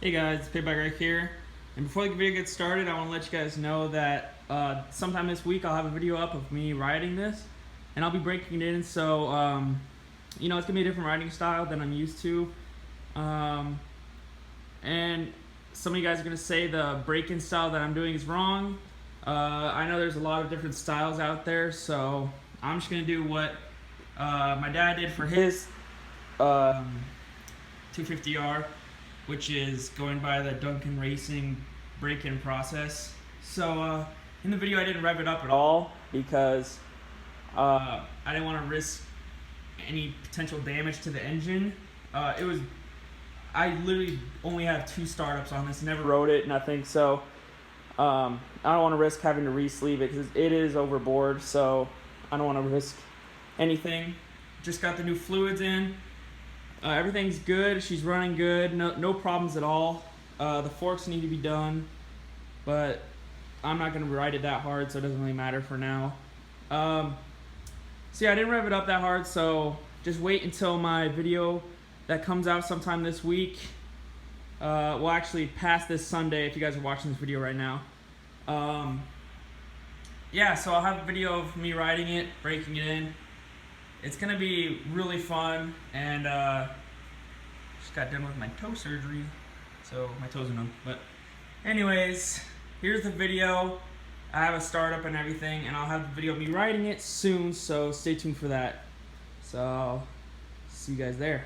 Hey guys, it's Payback right here. And before the video gets started, I want to let you guys know that sometime this week I'll have a video up of me riding this, and I'll be breaking it in. So, it's gonna be a different riding style than I'm used to. And some of you guys are gonna say the break-in style that I'm doing is wrong. I know there's a lot of different styles out there, so I'm just gonna do what my dad did for his 250R, which is going by the Duncan Racing break-in process. So in the video I didn't rev it up at all because I didn't want to risk any potential damage to the engine. I literally only have 2 startups on this, never rode it, nothing, so I don't want to risk having to re-sleeve it because it is overboard, so I don't want to risk anything. Just got the new fluids in. Everything's good. She's running good. No problems at all. The forks need to be done, but I'm not going to ride it that hard, so it doesn't really matter for now. I didn't rev it up that hard, so just wait until my video that comes out sometime this week. Well, actually, past this Sunday, if you guys are watching this video right now. So I'll have a video of me riding it, breaking it in. It's gonna be really fun, and just got done with my toe surgery, so my toes are numb. But anyways, here's the video. I have a startup and everything, and I'll have the video of me riding it soon, so stay tuned for that. So see you guys there.